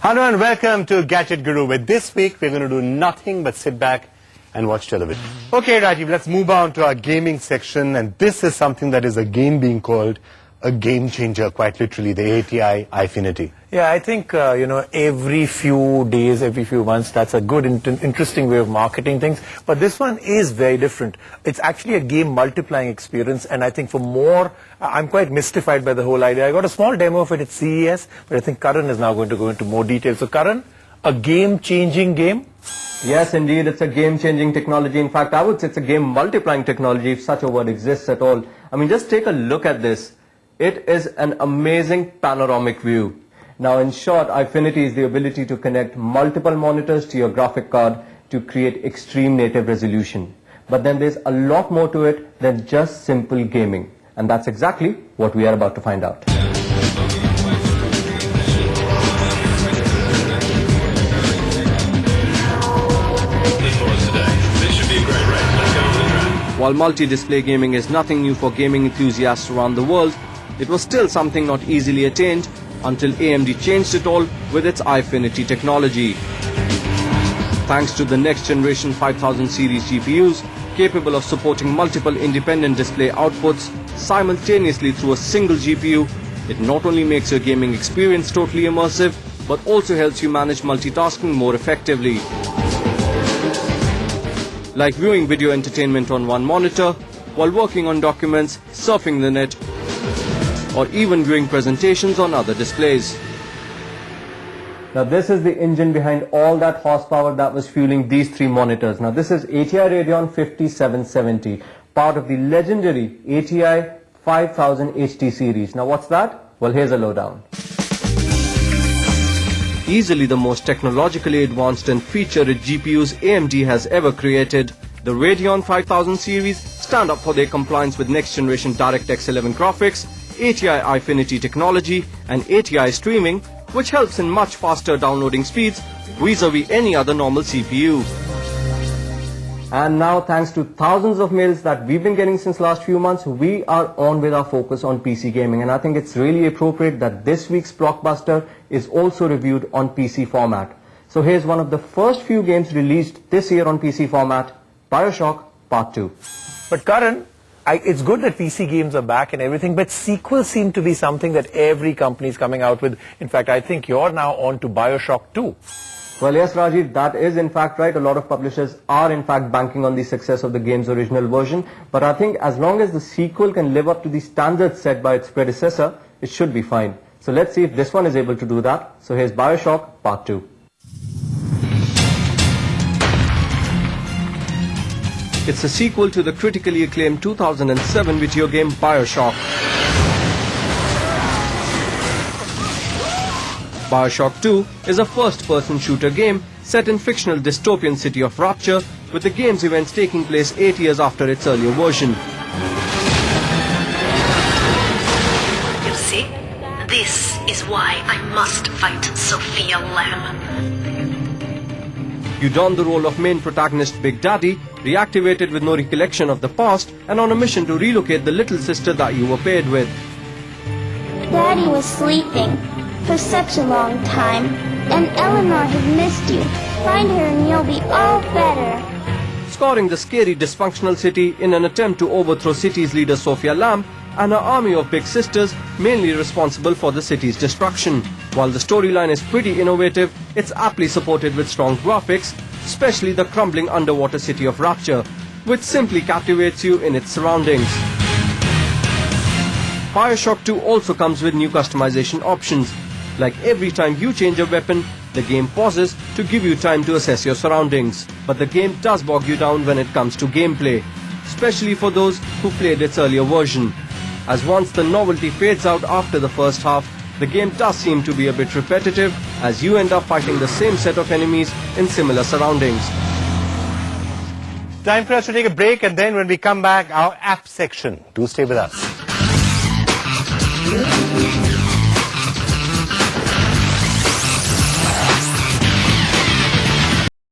Hello and welcome to Gadget Guru, where this week we're going to do nothing but sit back and watch television. Okay, Rajiv, let's move on to our gaming section, and this is something that is again being called a game changer, quite literally, the ATI Eyefinity. Yeah, I think, every few days, every few months, that's a good, interesting way of marketing things. But this one is very different. It's actually a game multiplying experience, and I think for more, I'm quite mystified by the whole idea. I got a small demo of it at CES, but I think Karan is now going to go into more detail. So Karan, a game-changing game? Yes, indeed, it's a game-changing technology. In fact, I would say it's a game multiplying technology, if such a word exists at all. I mean, just take a look at this. It is an amazing panoramic view. Now, in short, Eyefinity is the ability to connect multiple monitors to your graphic card to create extreme native resolution. But then there's a lot more to it than just simple gaming. And that's exactly what we are about to find out. While multi-display gaming is nothing new for gaming enthusiasts around the world, it was still something not easily attained until AMD changed it all with its Eyefinity technology. Thanks to the next generation 5000 series GPUs, capable of supporting multiple independent display outputs simultaneously through a single GPU, it not only makes your gaming experience totally immersive, but also helps you manage multitasking more effectively. Like viewing video entertainment on one monitor, while working on documents, surfing the net, or even viewing presentations on other displays. Now this is the engine behind all that horsepower that was fueling these three monitors. Now this is ATI Radeon 5770, part of the legendary ATI 5000 HT series. Now what's that? Well, here's a lowdown. Easily the most technologically advanced and feature-rich GPUs AMD has ever created, the Radeon 5000 series stand up for their compliance with next-generation DirectX 11 graphics, ATI Eyefinity technology, and ATI streaming, which helps in much faster downloading speeds vis-a-vis any other normal CPU. And now, thanks to thousands of mails that we've been getting since last few months, we are on with our focus on PC gaming, and I think it's really appropriate that this week's blockbuster is also reviewed on PC format. So here's one of the first few games released this year on PC format, BioShock Part 2. But Karan, it's good that PC games are back and everything, but sequels seem to be something that every company is coming out with. In fact, I think you're now on to BioShock 2. Well, yes, Rajiv, that is in fact right. A lot of publishers are in fact banking on the success of the game's original version. But I think as long as the sequel can live up to the standards set by its predecessor, it should be fine. So let's see if this one is able to do that. So here's BioShock Part 2. It's a sequel to the critically acclaimed 2007 video game BioShock. BioShock 2 is a first-person shooter game set in fictional dystopian city of Rapture, with the game's events taking place 8 years after its earlier version. You see, this is why I must fight Sophia Lamb. You don the role of main protagonist Big Daddy, reactivated with no recollection of the past, and on a mission to relocate the little sister that you were paired with. Daddy was sleeping for such a long time, and Eleanor had missed you. Find her and you'll be all better. Scoring the scary dysfunctional city in an attempt to overthrow city's leader Sophia Lamb and her army of big sisters, mainly responsible for the city's destruction. While the storyline is pretty innovative, it's aptly supported with strong graphics, especially the crumbling underwater city of Rapture, which simply captivates you in its surroundings. BioShock 2 also comes with new customization options. Like every time you change a weapon, the game pauses to give you time to assess your surroundings. But the game does bog you down when it comes to gameplay, especially for those who played its earlier version. As once the novelty fades out after the first half, the game does seem to be a bit repetitive, as you end up fighting the same set of enemies in similar surroundings. Time for us to take a break, and then when we come back, our app section. Do stay with us.